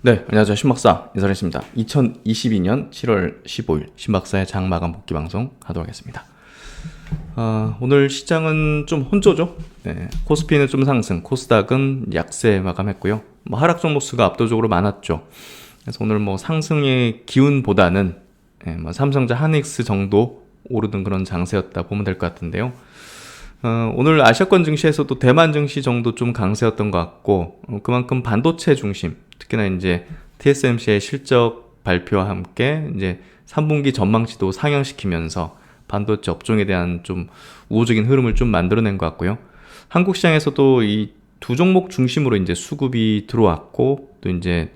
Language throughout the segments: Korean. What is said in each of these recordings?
네, 안녕하세요. 신박사 인사드리겠습니다. 2022년 7월 15일 신박사의 장마감 복귀 방송 하도록 하겠습니다. 오늘 시장은 좀 혼조죠. 네, 코스피는 좀 상승, 코스닥은 약세 마감했고요. 하락 종목 수가 압도적으로 많았죠. 그래서 오늘 상승의 기운보다는 삼성전자 하이닉스 정도 오르는 그런 장세였다 보면 될 것 같은데요. 오늘 아시아권 증시에서도 대만 증시 정도 좀 강세였던 것 같고, 그만큼 반도체 중심, 특히나 이제 TSMC의 실적 발표와 함께 이제 3분기 전망치도 상향시키면서 반도체 업종에 대한 좀 우호적인 흐름을 좀 만들어낸 것 같고요. 한국 시장에서도 이 두 종목 중심으로 이제 수급이 들어왔고, 또 이제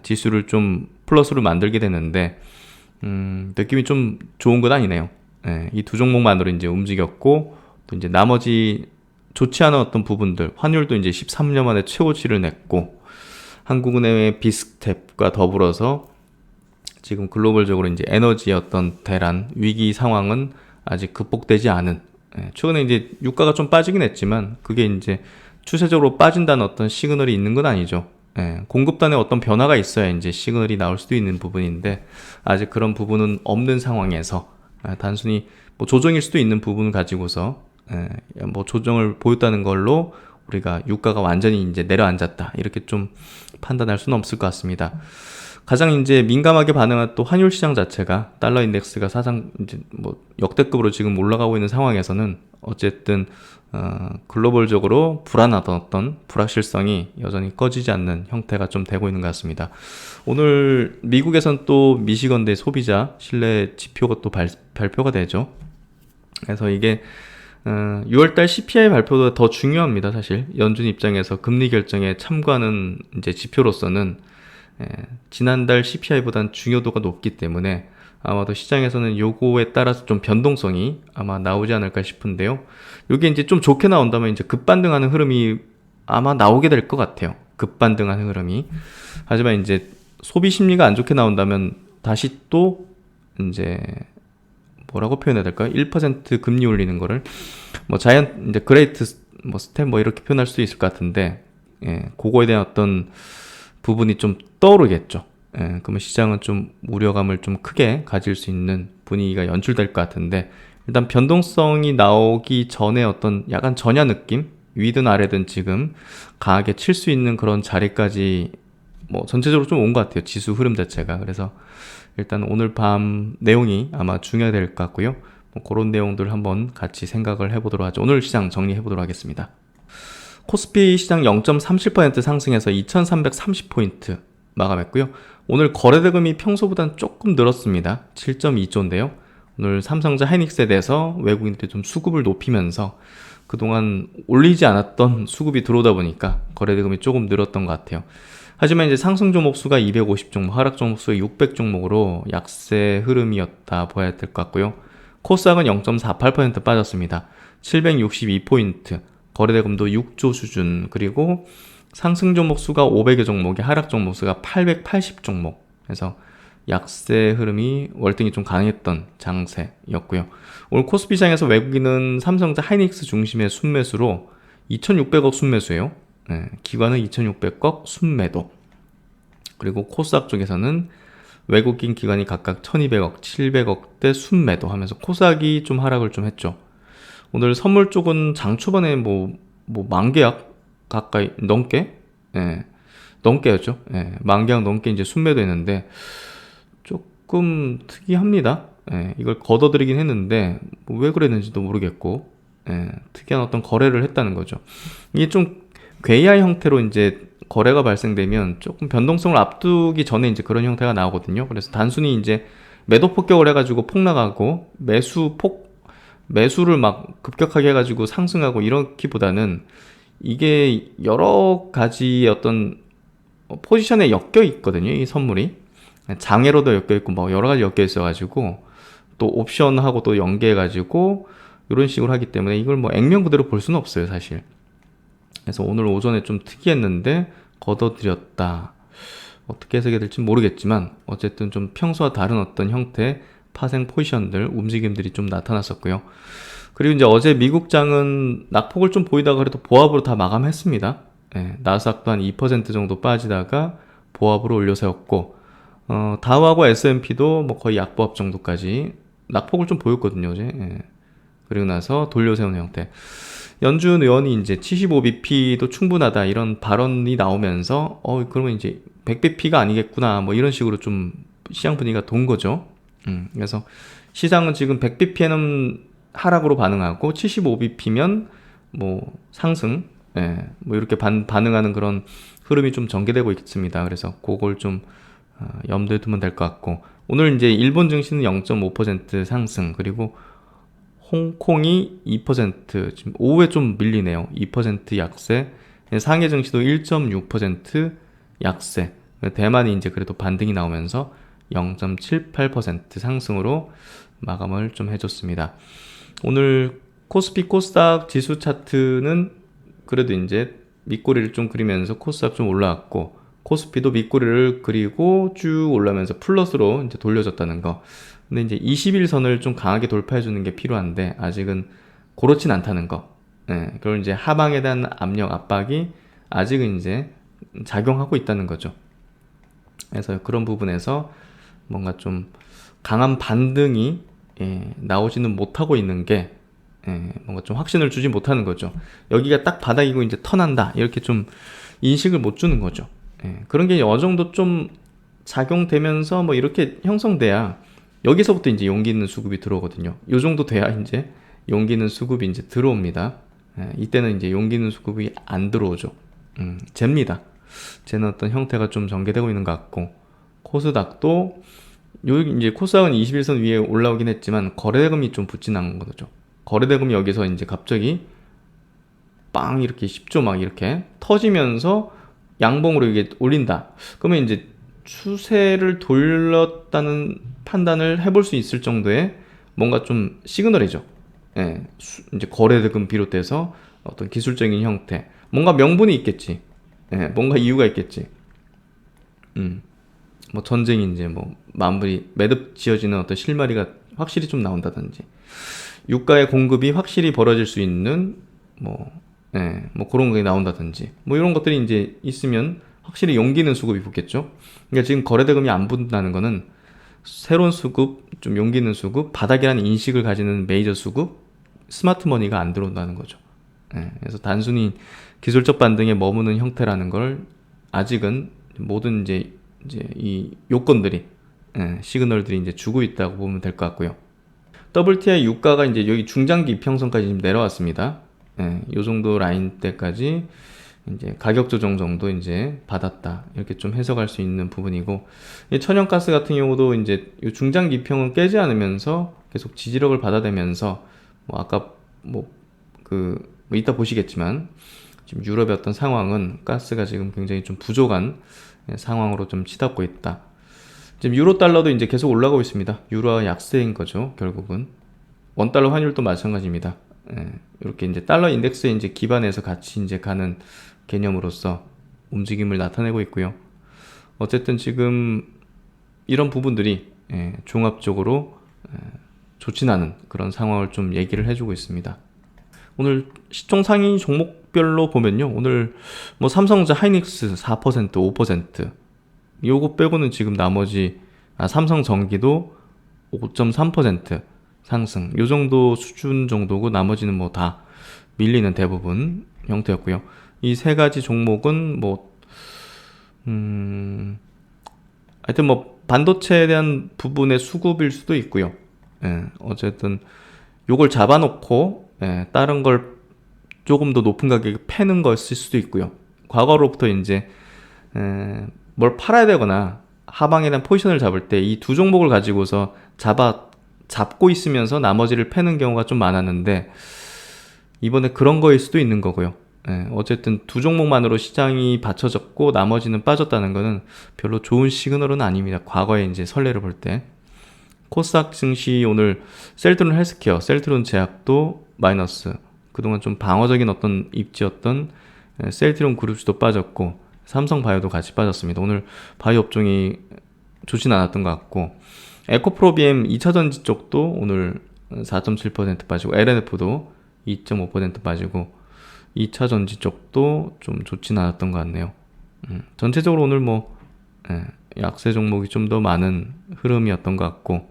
지수를 좀 플러스로 만들게 되는데, 느낌이 좀 좋은 건 아니네요. 이 두 종목만으로 이제 움직였고, 또 이제 나머지 좋지 않은 어떤 부분들, 환율도 이제 13년 만에 최고치를 냈고, 한국은행의 비스텝과 더불어서 지금 글로벌적으로 이제 에너지의 어떤 대란, 위기 상황은 아직 극복되지 않은, 최근에 이제 유가가 좀 빠지긴 했지만, 그게 이제 추세적으로 빠진다는 어떤 시그널이 있는 건 아니죠. 공급단에 어떤 변화가 있어야 이제 시그널이 나올 수도 있는 부분인데, 아직 그런 부분은 없는 상황에서, 단순히 조정일 수도 있는 부분을 가지고서 조정을 보였다는 걸로 우리가 유가가 완전히 이제 내려앉았다 이렇게 좀 판단할 수는 없을 것 같습니다. 가장 이제 민감하게 반응한 또 환율 시장 자체가 달러 인덱스가 사상 이제 역대급으로 지금 올라가고 있는 상황에서는 어쨌든 글로벌적으로 불안하던 어떤 불확실성이 여전히 꺼지지 않는 형태가 좀 되고 있는 것 같습니다. 오늘 미국에선 또 미시건대 소비자 신뢰 지표가 또 발표가 되죠. 그래서 이게 6월달 CPI 발표도 더 중요합니다. 사실 연준 입장에서 금리 결정에 참고하는 이제 지표로서는 지난달 CPI보단 중요도가 높기 때문에 아마도 시장에서는 요거에 따라서 좀 변동성이 아마 나오지 않을까 싶은데요. 요게 이제 좀 좋게 나온다면 이제 급반등하는 흐름이 아마 나오게 될 것 같아요. 급반등하는 흐름이. 하지만 이제 소비 심리가 안 좋게 나온다면 다시 또 이제 뭐라고 표현해야 될까요? 1% 금리 올리는 거를 이제 그레이트 스텝 이렇게 표현할 수 있을 것 같은데, 그거에 대한 어떤 부분이 좀 떠오르겠죠. 그러면 시장은 좀 우려감을 좀 크게 가질 수 있는 분위기가 연출될 것 같은데, 일단 변동성이 나오기 전에 어떤 약간 전야 느낌, 위든 아래든 지금 강하게 칠 수 있는 그런 자리까지 전체적으로 좀 온 것 같아요. 지수 흐름 자체가. 그래서 일단 오늘 밤 내용이 아마 중요될 것 같고요. 그런 내용들 한번 같이 생각을 해보도록 하죠. 오늘 시장 정리해보도록 하겠습니다. 코스피 시장 0.37% 상승해서 2330포인트 마감했고요. 오늘 거래대금이 평소보다는 조금 늘었습니다. 7.2조인데요. 오늘 삼성전자 하이닉스에 대해서 외국인들이 좀 수급을 높이면서 그동안 올리지 않았던 수급이 들어오다 보니까 거래대금이 조금 늘었던 것 같아요. 하지만 이제 상승 종목 수가 250종목, 하락 종목 수가 600종목으로 약세 흐름이었다 보아야 될 것 같고요. 코스닥은 0.48% 빠졌습니다. 762포인트, 거래대금도 6조 수준, 그리고 상승 종목 수가 500여 종목에 하락 종목 수가 880종목. 그래서 약세 흐름이 월등히 좀 강했던 장세였고요. 오늘 코스피 시장에서 외국인은 삼성전자 하이닉스 중심의 순매수로 2600억 순매수예요. 기관은 2600억 순매도. 그리고 코스닥 쪽에서는 외국인 기관이 각각 1200억, 700억대 순매도 하면서 코스닥이 좀 하락을 좀 했죠. 오늘 선물 쪽은 장 초반에 만 계약 가까이 넘게, 넘게였죠. 만 계약 넘게 이제 순매도 했는데 조금 특이합니다. 이걸 걷어들이긴 했는데 왜 그랬는지도 모르겠고, 특이한 어떤 거래를 했다는 거죠. 이게 좀 괴이한 형태로 이제 거래가 발생되면 조금 변동성을 앞두기 전에 이제 그런 형태가 나오거든요. 그래서 단순히 이제 매도 폭격을 해가지고 폭락하고 매수를 막 급격하게 해가지고 상승하고 이렇기보다는 이게 여러 가지 어떤 포지션에 엮여 있거든요. 이 선물이 장애로도 엮여 있고 여러 가지 엮여 있어가지고 또 옵션하고 또 연계해가지고 이런 식으로 하기 때문에 이걸 액면 그대로 볼 수는 없어요, 사실. 그래서 오늘 오전에 좀 특이했는데 걷어들였다. 어떻게 해석이 될지 모르겠지만 어쨌든 좀 평소와 다른 어떤 형태의 파생 포지션들, 움직임들이 좀 나타났었고요. 그리고 이제 어제 미국장은 낙폭을 좀 보이다가 그래도 보합으로 다 마감했습니다. 나스닥도 한 2% 정도 빠지다가 보합으로 올려세웠고, 다우하고 S&P도 뭐 거의 약보합 정도까지 낙폭을 좀 보였거든요, 어제. 예. 그리고 나서 돌려세우는 형태. 연준 의원이 이제 75bp도 충분하다 이런 발언이 나오면서 그러면 이제 100bp가 아니겠구나 뭐 이런 식으로 좀 시장 분위기가 돈 거죠. 그래서 시장은 지금 100bp에는 하락으로 반응하고 75bp면 뭐 상승, 예, 뭐 이렇게 반응하는 그런 흐름이 좀 전개되고 있습니다. 그래서 그걸 좀 염두에 두면 될 것 같고, 오늘 이제 일본 증시는 0.5% 상승, 그리고 홍콩이 2%, 지금 오후에 좀 밀리네요. 2% 약세. 상해 증시도 1.6% 약세. 대만이 이제 그래도 반등이 나오면서 0.78% 상승으로 마감을 좀 해줬습니다. 오늘 코스피 코스닥 지수 차트는 그래도 이제 밑꼬리를 좀 그리면서 코스닥 좀 올라왔고, 코스피도 밑꼬리를 그리고 쭉 올라오면서 플러스로 이제 돌려졌다는 거. 근데 이제 21선을 좀 강하게 돌파해주는 게 필요한데 아직은 그렇진 않다는 거. 예, 그리고 이제 하방에 대한 압력, 압박이 아직은 이제 작용하고 있다는 거죠. 그래서 그런 부분에서 뭔가 좀 강한 반등이 나오지는 못하고 있는 게 뭔가 좀 확신을 주지 못하는 거죠. 여기가 딱 바닥이고 이제 턴한다 이렇게 좀 인식을 못 주는 거죠. 그런 게 어느 정도 좀 작용되면서 뭐 이렇게 형성돼야 여기서부터 이제 용기 있는 수급이 들어오거든요. 요 정도 돼야 이제 용기 있는 수급이 이제 들어옵니다. 이때는 이제 용기 있는 수급이 안 들어오죠. 잽니다. 쟤는 어떤 형태가 좀 전개되고 있는 것 같고, 코스닥도 이제 코스닥은 21선 위에 올라오긴 했지만 거래대금이 좀 붙진 않은 거죠. 거래대금이 여기서 이제 갑자기 빵 이렇게 10조 막 이렇게 터지면서 양봉으로 이게 올린다. 그러면 이제 추세를 돌렸다는 판단을 해볼 수 있을 정도의 뭔가 좀 시그널이죠. 예, 이제 거래대금 비롯해서 어떤 기술적인 형태, 뭔가 명분이 있겠지. 예, 뭔가 이유가 있겠지. 뭐 전쟁이 이제 뭐 마무리 매듭 지어지는 어떤 실마리가 확실히 좀 나온다든지, 유가의 공급이 확실히 벌어질 수 있는 뭐, 뭐 그런 게 나온다든지, 뭐 이런 것들이 이제 있으면 확실히 용기 있는 수급이 붙겠죠. 그러니까 지금 거래대금이 안 붙는다는 거는 새로운 수급, 좀 용기 있는 수급, 바닥이라는 인식을 가지는 메이저 수급, 스마트 머니가 안 들어온다는 거죠. 그래서 단순히 기술적 반등에 머무는 형태라는 걸 아직은 모든 이제 이 요건들이, 시그널들이 이제 주고 있다고 보면 될 것 같고요. WTI 유가가 이제 여기 중장기 이평선까지 지금 내려왔습니다. 요 정도 라인대까지 이제 가격 조정 정도 이제 받았다, 이렇게 좀 해석할 수 있는 부분이고, 천연가스 같은 경우도 이제 요 중장기 이평은 깨지 않으면서 계속 지지력을 받아대면서 뭐 아까 뭐 이따 보시겠지만 지금 유럽의 어떤 상황은 가스가 지금 굉장히 좀 부족한 상황으로 좀 치닫고 있다. 지금 유로 달러도 이제 계속 올라가고 있습니다. 유로와 약세인 거죠, 결국은. 원달러 환율도 마찬가지입니다. 이렇게 이제 달러 인덱스에 이제 기반해서 같이 이제 가는 개념으로서 움직임을 나타내고 있고요. 어쨌든 지금 이런 부분들이 종합적으로 좋진 않은 그런 상황을 좀 얘기를 해주고 있습니다. 오늘 시총 상위 종목별로 보면요, 오늘 뭐 삼성전자, 하이닉스 4%, 5%, 요거 빼고는 지금 나머지 삼성전기도 5.3% 상승, 요 정도 수준 정도고 나머지는 뭐 다 밀리는 대부분 형태였고요. 이 세 가지 종목은 뭐 하여튼 뭐 반도체에 대한 부분의 수급일 수도 있고요. 어쨌든 요걸 잡아놓고 다른 걸 조금 더 높은 가격에 패는 것일 수도 있고요. 과거로부터 이제 뭘 팔아야 되거나 하방에 대한 포지션을 잡을 때 이 두 종목을 가지고서 잡고 있으면서 나머지를 패는 경우가 좀 많았는데, 이번에 그런 거일 수도 있는 거고요. 어쨌든 두 종목만으로 시장이 받쳐졌고 나머지는 빠졌다는 거는 별로 좋은 시그널은 아닙니다. 과거에 이제 선례를 볼 때. 코스닥 증시 오늘 셀트론 헬스케어, 셀트론 제약도 마이너스, 그동안 좀 방어적인 어떤 입지였던 셀트론 그룹주도 빠졌고 삼성바이오도 같이 빠졌습니다. 오늘 바이오 업종이 좋진 않았던 것 같고, 에코프로비엠 2차전지 쪽도 오늘 4.7% 빠지고, LNF도 2.5% 빠지고 2차전지 쪽도 좀 좋진 않았던 것 같네요. 전체적으로 오늘 뭐 약세 종목이 좀 더 많은 흐름이었던 것 같고,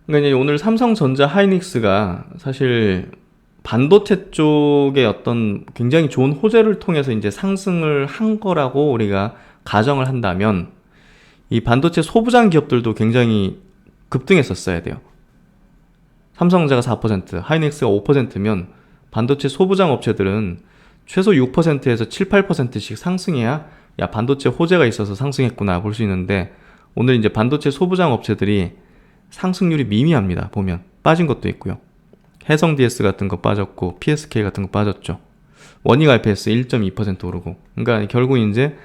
그러니까 이제 오늘 삼성전자 하이닉스가 사실 반도체 쪽에 어떤 굉장히 좋은 호재를 통해서 이제 상승을 한 거라고 우리가 가정을 한다면, 이 반도체 소부장 기업들도 굉장히 급등했었어야 돼요. 삼성전자가 4%, 하이닉스가 5%면 반도체 소부장 업체들은 최소 6%에서 7, 8%씩 상승해야 야 반도체 호재가 있어서 상승했구나 볼 수 있는데, 오늘 이제 반도체 소부장 업체들이 상승률이 미미합니다. 보면 빠진 것도 있고요. 해성 DS 같은 거 빠졌고 PSK 같은 거 빠졌죠. 원익 RPS 1.2% 오르고. 그러니까 결국 이제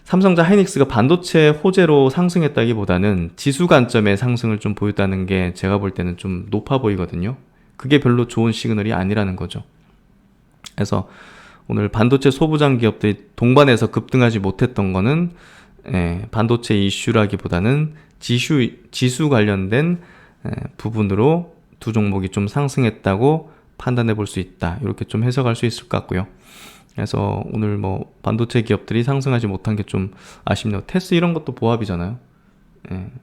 삼성전자 하이닉스가 반도체 호재로 상승했다기보다는 지수 관점의 상승을 좀 보였다는 게 제가 볼 때는 좀 높아 보이거든요. 그게 별로 좋은 시그널이 아니라는 거죠. 그래서 오늘 반도체 소부장 기업들이 동반해서 급등하지 못했던 거는 반도체 이슈라기보다는 지수 관련된 부분으로 두 종목이 좀 상승했다고 판단해 볼 수 있다. 이렇게 좀 해석할 수 있을 것 같고요. 그래서 오늘 뭐 반도체 기업들이 상승하지 못한 게 좀 아쉽네요. 테스 이런 것도 보합이잖아요.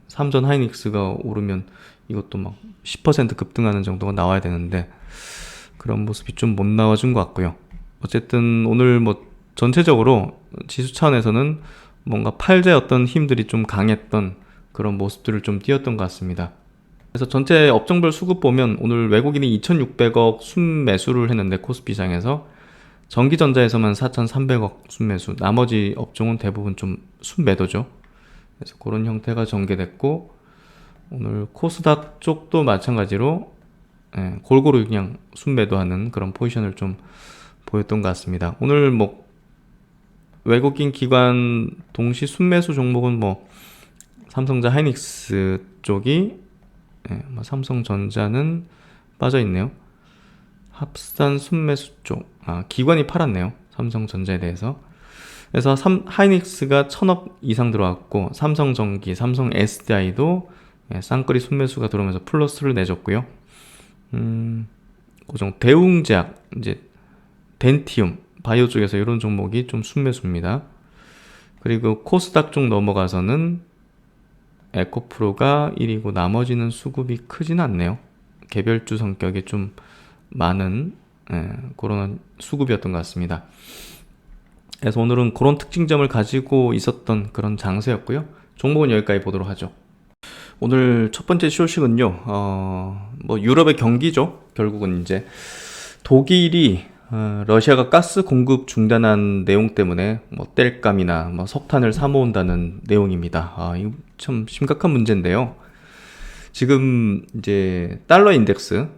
삼전 하이닉스가 오르면 이것도 막 10% 급등하는 정도가 나와야 되는데 그런 모습이 좀 못 나와준 것 같고요. 어쨌든 오늘 뭐 전체적으로 지수 차원에서는 뭔가 팔재 어떤 힘들이 좀 강했던 그런 모습들을 좀 띄었던 것 같습니다. 그래서 전체 업종별 수급 보면 오늘 외국인이 2,600억 순매수를 했는데 코스피상에서 전기전자에서만 4,300억 순매수, 나머지 업종은 대부분 좀 순매도죠. 그래서 그런 형태가 전개됐고, 오늘 코스닥 쪽도 마찬가지로 골고루 그냥 순매도하는 그런 포지션을 좀 보였던 것 같습니다. 오늘 뭐 외국인 기관 동시 순매수 종목은 뭐 삼성전자 하이닉스 쪽이 삼성전자는 빠져있네요. 합산 순매수 쪽, 기관이 팔았네요. 삼성전자에 대해서. 그래서 하이닉스가 1,000억 이상 들어왔고, 삼성전기, 삼성 SDI도 쌍끌이 순매수가 들어오면서 플러스를 내줬고요. 고정 대웅제약, 이제 덴티움, 바이오 쪽에서 이런 종목이 좀 순매수입니다. 그리고 코스닥 쪽 넘어가서는 에코프로가 1위고 나머지는 수급이 크진 않네요. 개별주 성격이 좀 많은 그런 수급이었던 것 같습니다. 그래서 오늘은 그런 특징점을 가지고 있었던 그런 장세였고요. 종목은 여기까지 보도록 하죠. 오늘 첫 번째 소식은요. 뭐 유럽의 경기죠. 결국은 이제 독일이 러시아가 가스 공급 중단한 내용 때문에 뭐 땔감이나 뭐 석탄을 사모은다는 내용입니다. 이거 참 심각한 문제인데요. 지금 이제 달러 인덱스가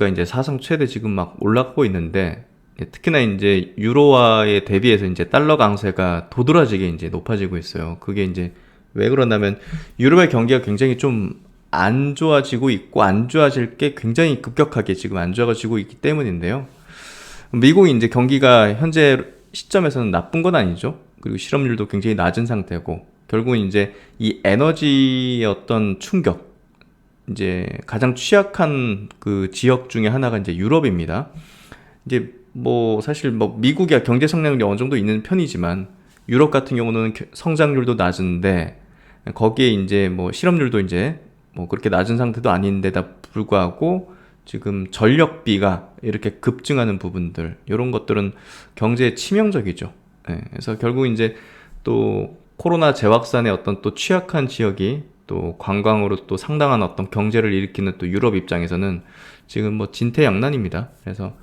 이제 사상 최대 지금 막 올라가고 있는데, 특히나 이제 유로화에 대비해서 이제 달러 강세가 도드라지게 이제 높아지고 있어요. 그게 이제 왜 그러냐면 유럽의 경기가 굉장히 좀 안 좋아지고 있고, 안 좋아질 게 굉장히 급격하게 지금 안 좋아지고 있기 때문인데요. 미국이 이제 경기가 현재 시점에서는 나쁜 건 아니죠. 그리고 실업률도 굉장히 낮은 상태고, 결국은 이제 이 에너지의 어떤 충격, 이제 가장 취약한 그 지역 중에 하나가 이제 유럽입니다. 이제 뭐 사실 뭐 미국이 경제 성장률이 어느 정도 있는 편이지만 유럽 같은 경우는 성장률도 낮은데, 거기에 이제 뭐 실업률도 이제 뭐 그렇게 낮은 상태도 아닌데다 불구하고 지금 전력비가 이렇게 급증하는 부분들, 이런 것들은 경제에 치명적이죠. 그래서 결국 이제 또 코로나 재확산의 어떤 또 취약한 지역이 또 관광으로 또 상당한 어떤 경제를 일으키는 또 유럽 입장에서는 지금 뭐 진퇴양난입니다. 그래서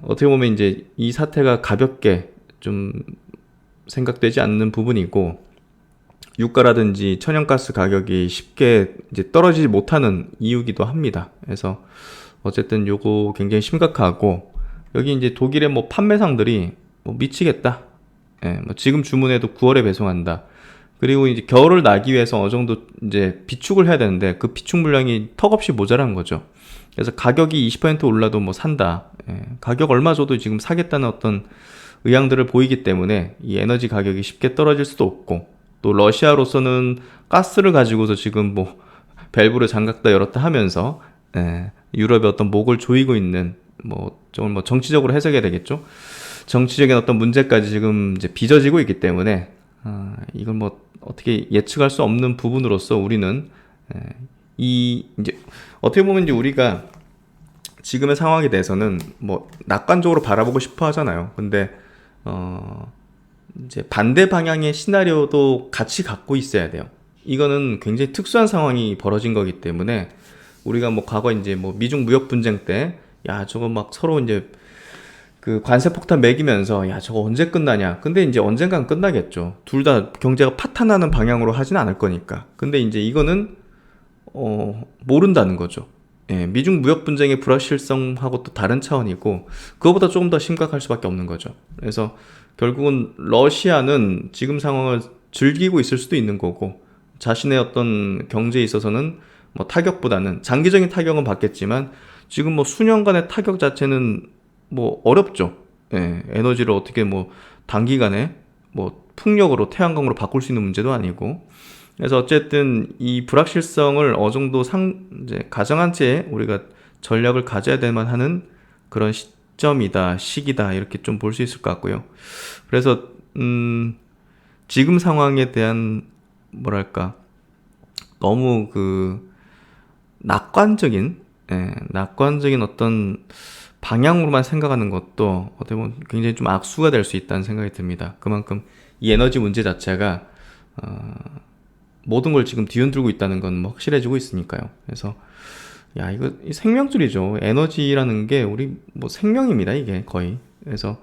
어떻게 보면 이제 이 사태가 가볍게 좀 생각되지 않는 부분이고, 유가라든지 천연가스 가격이 쉽게 이제 떨어지지 못하는 이유기도 합니다. 그래서 어쨌든 요거 굉장히 심각하고, 여기 이제 독일의 뭐 판매상들이 뭐 미치겠다. 뭐 지금 주문해도 9월에 배송한다. 그리고 이제 겨울을 나기 위해서 어느 정도 이제 비축을 해야 되는데 그 비축 물량이 턱없이 모자란 거죠. 그래서 가격이 20% 올라도 뭐 산다. 가격 얼마 줘도 지금 사겠다는 어떤 의향들을 보이기 때문에 이 에너지 가격이 쉽게 떨어질 수도 없고, 또 러시아로서는 가스를 가지고서 지금 뭐 밸브를 잠갔다 열었다 하면서 유럽의 어떤 목을 조이고 있는, 뭐 좀 뭐 정치적으로 해석해야 되겠죠. 정치적인 어떤 문제까지 지금 이제 빚어지고 있기 때문에 이걸 뭐 어떻게 예측할 수 없는 부분으로서 우리는 이 이제 어떻게 보면 이제 우리가 지금의 상황에 대해서는 뭐 낙관적으로 바라보고 싶어 하잖아요. 근데 이제 반대 방향의 시나리오도 같이 갖고 있어야 돼요. 이거는 굉장히 특수한 상황이 벌어진 거기 때문에 우리가 뭐 과거 이제 뭐 미중 무역 분쟁 때 야 저거 막 서로 이제 그 관세 폭탄 매기면서 야 저거 언제 끝나냐. 근데 이제 언젠간 끝나겠죠. 둘 다 경제가 파탄나는 방향으로 하진 않을 거니까. 근데 이제 이거는 모른다는 거죠. 예, 미중 무역 분쟁의 불확실성하고 또 다른 차원이고 그거보다 조금 더 심각할 수밖에 없는 거죠. 그래서 결국은 러시아는 지금 상황을 즐기고 있을 수도 있는 거고 자신의 어떤 경제에 있어서는 뭐 타격보다는 장기적인 타격은 받겠지만 지금 뭐 수년간의 타격 자체는 뭐 어렵죠. 예, 에너지를 어떻게 뭐 단기간에 뭐 풍력으로 태양광으로 바꿀 수 있는 문제도 아니고 그래서 어쨌든 이 불확실성을 어느 정도 이제 가정한 채 우리가 전략을 가져야 될만 하는 그런 시점이다, 시기다 이렇게 좀 볼 수 있을 것 같고요. 그래서 지금 상황에 대한 뭐랄까 너무 그 낙관적인 어떤 방향으로만 생각하는 것도 어떻게 보면 굉장히 좀 악수가 될 수 있다는 생각이 듭니다. 그만큼 이 에너지 문제 자체가 모든 걸 지금 뒤흔들고 있다는 건 뭐 확실해지고 있으니까요. 그래서 야 이거 생명줄이죠. 에너지라는 게 우리 뭐 생명입니다. 이게 거의. 그래서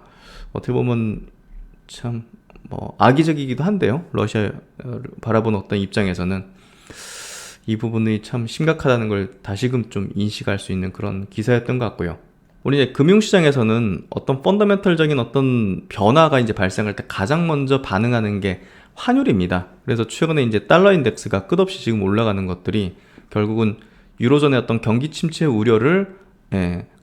어떻게 보면 참 뭐 악의적이기도 한데요. 러시아를 바라보는 어떤 입장에서는 이 부분이 참 심각하다는 걸 다시금 좀 인식할 수 있는 그런 기사였던 것 같고요. 우리 이제 금융시장에서는 어떤 펀더멘털적인 어떤 변화가 이제 발생할 때 가장 먼저 반응하는 게 환율입니다. 그래서 최근에 이제 달러 인덱스가 끝없이 지금 올라가는 것들이 결국은 유로존의 어떤 경기 침체 우려를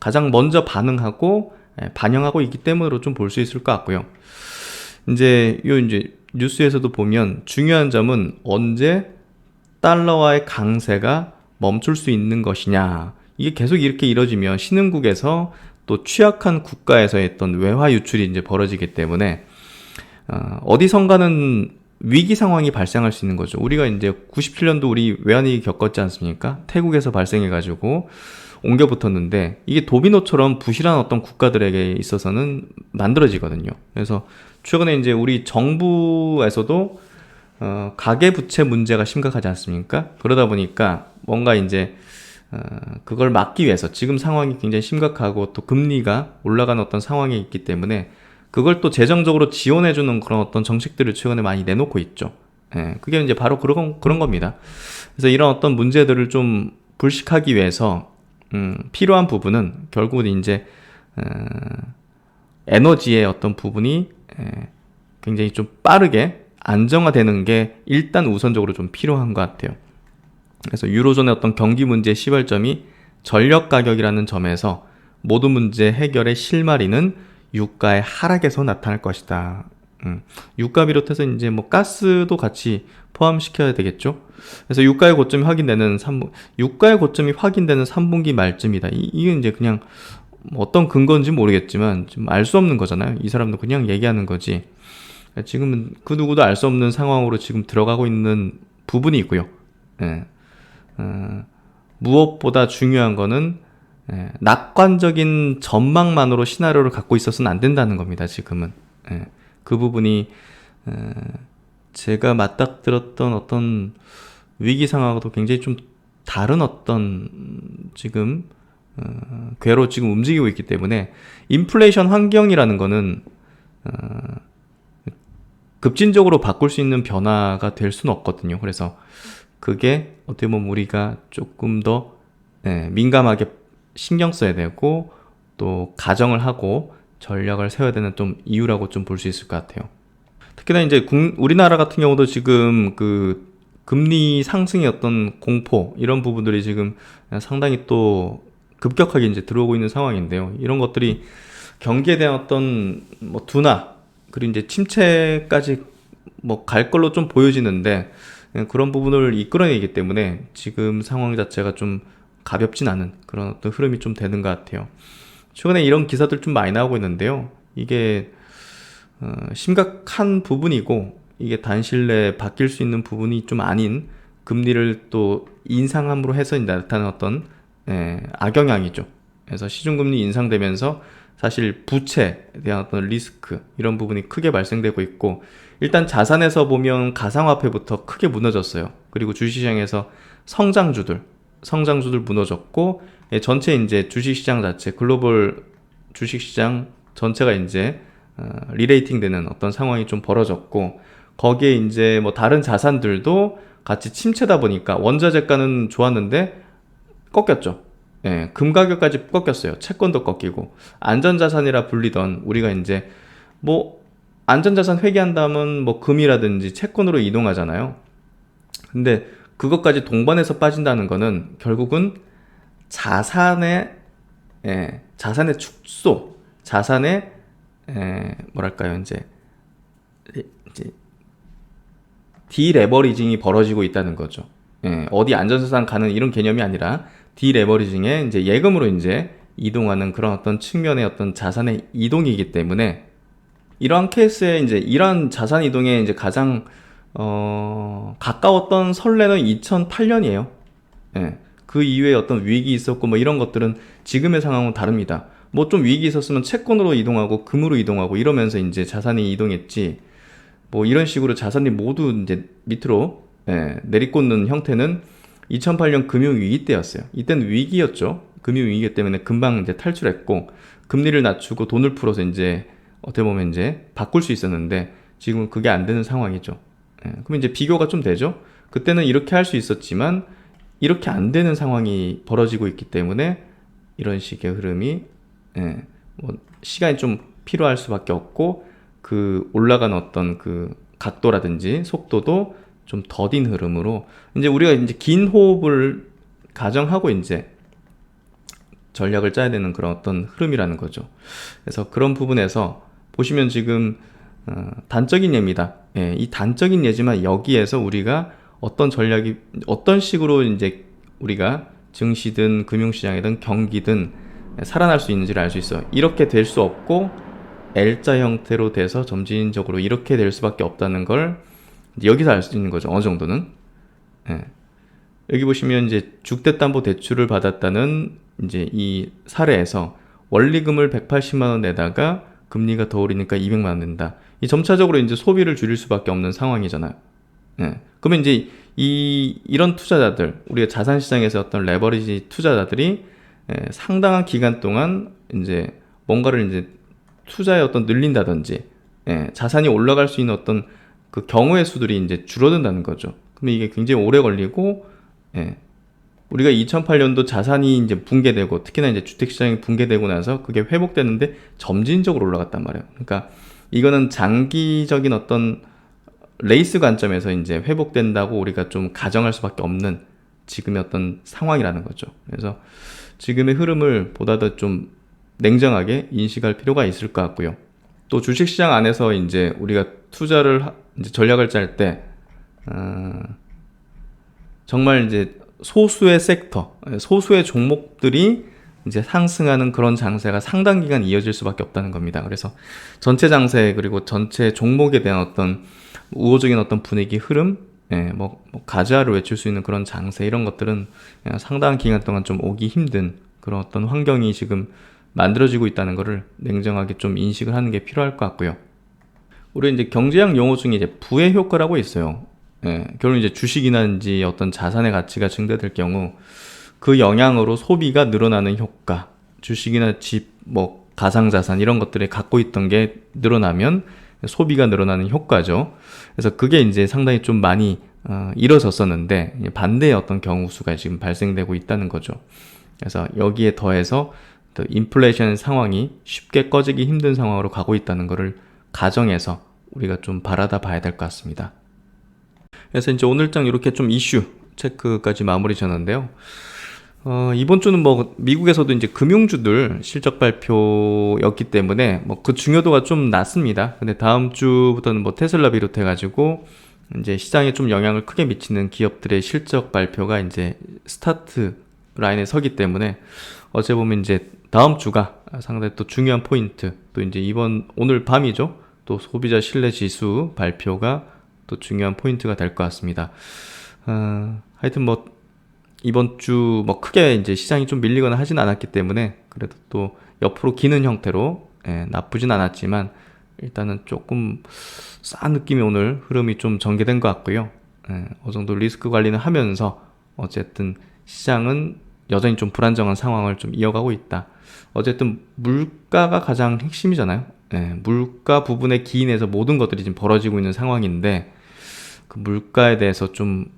가장 먼저 반응하고 반영하고 있기 때문으로 좀 볼 수 있을 것 같고요. 이제 뉴스에서도 보면 중요한 점은 언제 달러와의 강세가 멈출 수 있는 것이냐. 이게 계속 이렇게 이뤄지면 신흥국에서 또 취약한 국가에서의 어떤 외화 유출이 이제 벌어지기 때문에 어디선가는 위기 상황이 발생할 수 있는 거죠. 우리가 이제 97년도 우리 외환위기 겪었지 않습니까? 태국에서 발생해가지고 옮겨 붙었는데 이게 도미노처럼 부실한 어떤 국가들에게 있어서는 만들어지거든요. 그래서 최근에 이제 우리 정부에서도 가계부채 문제가 심각하지 않습니까? 그러다 보니까 뭔가 이제 그걸 막기 위해서 지금 상황이 굉장히 심각하고 또 금리가 올라가는 어떤 상황에 있기 때문에 그걸 또 재정적으로 지원해주는 그런 어떤 정책들을 최근에 많이 내놓고 있죠. 그게 이제 바로 그런 겁니다. 그래서 이런 어떤 문제들을 좀 불식하기 위해서 필요한 부분은 결국은 이제 에너지의 어떤 부분이 굉장히 좀 빠르게 안정화되는 게 일단 우선적으로 좀 필요한 것 같아요. 그래서 유로존의 어떤 경기 문제의 시발점이 전력 가격이라는 점에서 모든 문제 해결의 실마리는 유가의 하락에서 나타날 것이다. 유가 비롯해서 이제 뭐 가스도 같이 포함시켜야 되겠죠. 그래서 유가의 고점이 확인되는 3분기 말쯤이다. 이게 이제 그냥 어떤 근거인지 모르겠지만 좀 알 수 없는 거잖아요. 이 사람도 그냥 얘기하는 거지. 지금은 그 누구도 알 수 없는 상황으로 지금 들어가고 있는 부분이 있고요. 무엇보다 중요한 거는 낙관적인 전망만으로 시나리오를 갖고 있어서는 안 된다는 겁니다. 지금은 그 부분이 제가 맞닥뜨렸던 어떤 위기 상황하고도 굉장히 좀 다른 어떤 지금 궤로 지금 움직이고 있기 때문에 인플레이션 환경이라는 거는 급진적으로 바꿀 수 있는 변화가 될 수는 없거든요. 그래서 그게 어떻게 보면 우리가 조금 더 민감하게 신경 써야 되고 또 가정을 하고 전략을 세워야 되는 좀 이유라고 좀 볼 수 있을 것 같아요. 특히나 이제 우리나라 같은 경우도 지금 그 금리 상승의 어떤 공포 이런 부분들이 지금 상당히 또 급격하게 이제 들어오고 있는 상황인데요. 이런 것들이 경기에 대한 어떤 뭐 둔화 그리고 이제 침체까지 뭐 갈 걸로 좀 보여지는데 그런 부분을 이끌어내기 때문에 지금 상황 자체가 좀 가볍진 않은 그런 어떤 흐름이 좀 되는 것 같아요. 최근에 이런 기사들 좀 많이 나오고 있는데요. 이게 심각한 부분이고 이게 단실 내에 바뀔 수 있는 부분이 좀 아닌 금리를 또 인상함으로 해서 나타나는 어떤 악영향이죠. 그래서 시중금리 인상되면서 사실 부채에 대한 어떤 리스크 이런 부분이 크게 발생되고 있고 일단 자산에서 보면 가상화폐부터 크게 무너졌어요. 그리고 주식시장에서 성장주들 무너졌고 전체 이제 주식시장 자체 글로벌 주식시장 전체가 이제 리레이팅 되는 어떤 상황이 좀 벌어졌고 거기에 이제 뭐 다른 자산들도 같이 침체다 보니까 원자재가는 좋았는데 꺾였죠. 예, 금 가격까지 꺾였어요. 채권도 꺾이고 안전자산이라 불리던 우리가 이제 뭐 안전자산 회귀한다면 뭐 금이라든지 채권으로 이동하잖아요. 근데 그것까지 동반해서 빠진다는 거는 결국은 자산의 축소, 자산의 뭐랄까요 이제 디레버리징이 벌어지고 있다는 거죠. 어디 안전자산 가는 이런 개념이 아니라 디레버리징에 이제 예금으로 이제 이동하는 그런 어떤 측면의 어떤 자산의 이동이기 때문에 이러한 케이스에 이제 이러한 자산 이동에 이제 가장 가까웠던 선례는 2008년이에요. 그 이후에 어떤 위기 있었고 뭐 이런 것들은 지금의 상황은 다릅니다. 뭐 좀 위기 있었으면 채권으로 이동하고 금으로 이동하고 이러면서 이제 자산이 이동했지. 뭐 이런 식으로 자산이 모두 이제 밑으로 내리꽂는 형태는 2008년 금융위기 때였어요. 이때는 위기였죠. 금융위기 때문에 금방 이제 탈출했고 금리를 낮추고 돈을 풀어서 이제 어떻게 보면 이제 바꿀 수 있었는데 지금은 그게 안 되는 상황이죠. 그럼 이제 비교가 좀 되죠. 그때는 이렇게 할 수 있었지만 이렇게 안 되는 상황이 벌어지고 있기 때문에 이런 식의 흐름이 뭐 시간이 좀 필요할 수밖에 없고 그 올라가는 어떤 그 각도라든지 속도도 좀 더딘 흐름으로 이제 우리가 이제 긴 호흡을 가정하고 이제 전략을 짜야 되는 그런 어떤 흐름이라는 거죠. 그래서 그런 부분에서 보시면 지금 단적인 예입니다. 이 단적인 예지만 여기에서 우리가 어떤 전략이 어떤 식으로 이제 우리가 증시든 금융시장이든 경기든 살아날 수 있는지를 알 수 있어요. 이렇게 될 수 없고 L자 형태로 돼서 점진적으로 이렇게 될 수밖에 없다는 걸 여기서 알 수 있는 거죠. 어느 정도는. 여기 보시면 이제 주택담보대출을 받았다는 이제 이 사례에서 원리금을 180만 원 내다가 금리가 더 오르니까 200만 원 낸다. 이 점차적으로 이제 소비를 줄일 수밖에 없는 상황이잖아요. 그러면 이제 이런 투자자들, 우리가 자산시장에서 어떤 레버리지 투자자들이 상당한 기간 동안 이제 뭔가를 이제 투자에 어떤 늘린다든지, 자산이 올라갈 수 있는 어떤 그 경우의 수들이 이제 줄어든다는 거죠. 그러면 이게 굉장히 오래 걸리고, 우리가 2008년도 자산이 이제 붕괴되고, 특히나 이제 주택시장이 붕괴되고 나서 그게 회복되는데 점진적으로 올라갔단 말이에요. 그러니까 이거는 장기적인 어떤 레이스 관점에서 이제 회복된다고 우리가 좀 가정할 수밖에 없는 지금의 어떤 상황이라는 거죠. 그래서 지금의 흐름을 보다 더 좀 냉정하게 인식할 필요가 있을 것 같고요. 또 주식시장 안에서 이제 우리가 투자를 이제 전략을 짤 때 정말 이제 소수의 섹터, 소수의 종목들이 이제 상승하는 그런 장세가 상당 기간 이어질 수밖에 없다는 겁니다. 그래서 전체 장세 그리고 전체 종목에 대한 어떤 우호적인 어떤 분위기 흐름, 뭐 가즈아를 외칠 수 있는 그런 장세 이런 것들은 상당한 기간 동안 좀 오기 힘든 그런 어떤 환경이 지금 만들어지고 있다는 것을 냉정하게 좀 인식을 하는 게 필요할 것 같고요. 우리 이제 경제학 용어 중에 이제 부의 효과라고 있어요. 결국 이제 주식이나든지 어떤 자산의 가치가 증대될 경우 그 영향으로 소비가 늘어나는 효과, 주식이나 집, 뭐 가상자산 이런 것들이 갖고 있던 게 늘어나면 소비가 늘어나는 효과죠. 그래서 그게 이제 상당히 좀 많이 이뤄졌었는데 반대의 어떤 경우 수가 지금 발생되고 있다는 거죠. 그래서 여기에 더해서 또 인플레이션 상황이 쉽게 꺼지기 힘든 상황으로 가고 있다는 것을 가정해서 우리가 좀 바라다 봐야 될 것 같습니다. 그래서 이제 오늘 장 이렇게 좀 이슈 체크까지 마무리 졌는데요. 이번 주는 뭐 미국에서도 이제 금융주들 실적 발표였기 때문에 뭐 그 중요도가 좀 낮습니다. 근데 다음 주부터는 뭐 테슬라 비롯해 가지고 이제 시장에 좀 영향을 크게 미치는 기업들의 실적 발표가 이제 스타트 라인에 서기 때문에 어제 보면 이제 다음 주가 상당히 또 중요한 포인트, 또 이제 오늘 밤이죠. 또 소비자 신뢰 지수 발표가 또 중요한 포인트가 될 것 같습니다. 하여튼 뭐 이번 주 뭐 크게 이제 시장이 좀 밀리거나 하진 않았기 때문에 그래도 또 옆으로 기는 형태로 나쁘진 않았지만 일단은 조금 싸한 느낌이 오늘 흐름이 좀 전개된 것 같고요. 어느 정도 리스크 관리는 하면서 어쨌든 시장은 여전히 좀 불안정한 상황을 좀 이어가고 있다. 어쨌든 물가가 가장 핵심이잖아요. 물가 부분에 기인해서 모든 것들이 지금 벌어지고 있는 상황인데 그 물가에 대해서 좀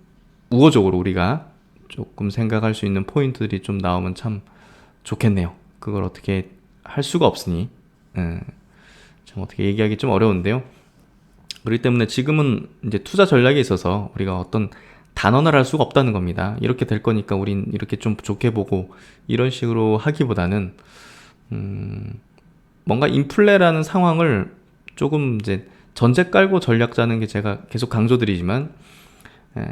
우호적으로 우리가 조금 생각할 수 있는 포인트들이 좀 나오면 참 좋겠네요. 그걸 어떻게 할 수가 없으니 참 어떻게 얘기하기 좀 어려운데요. 그렇기 때문에 지금은 이제 투자 전략에 있어서 우리가 어떤 단언을 할 수가 없다는 겁니다. 이렇게 될 거니까 우린 이렇게 좀 좋게 보고 이런 식으로 하기보다는 뭔가 인플레라는 상황을 조금 이제 전제 깔고 전략 짜는 게 제가 계속 강조드리지만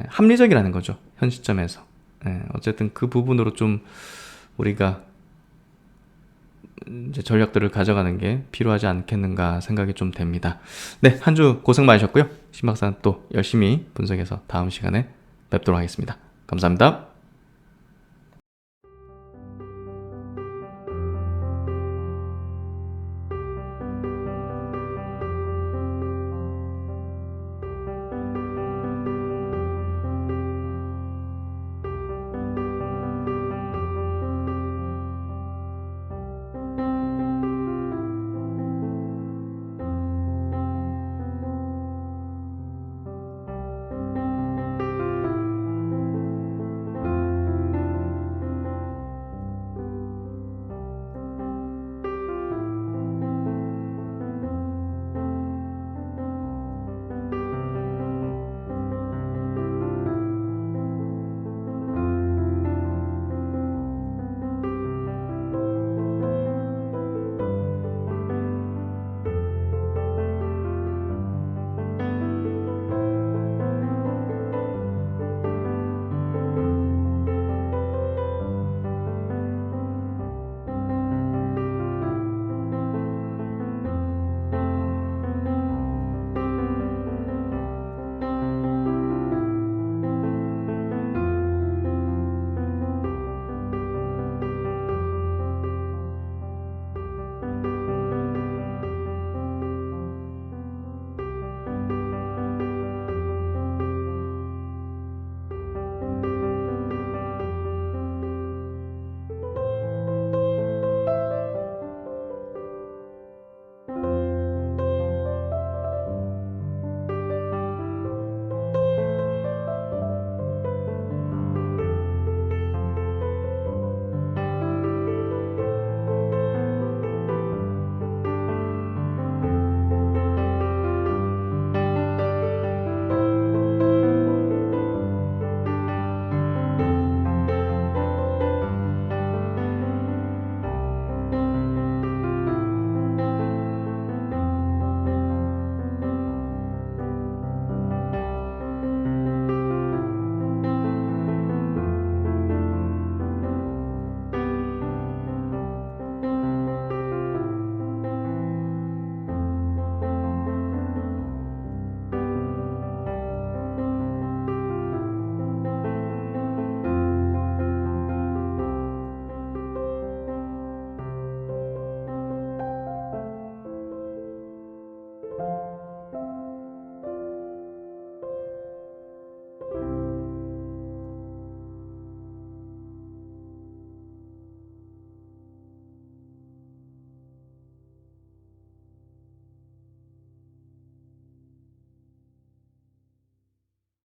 합리적이라는 거죠. 현 시점에서. 어쨌든 그 부분으로 좀 우리가 이제 전략들을 가져가는 게 필요하지 않겠는가 생각이 좀 됩니다. 네, 한 주 고생 많으셨고요. 신박사는 또 열심히 분석해서 다음 시간에 뵙도록 하겠습니다. 감사합니다.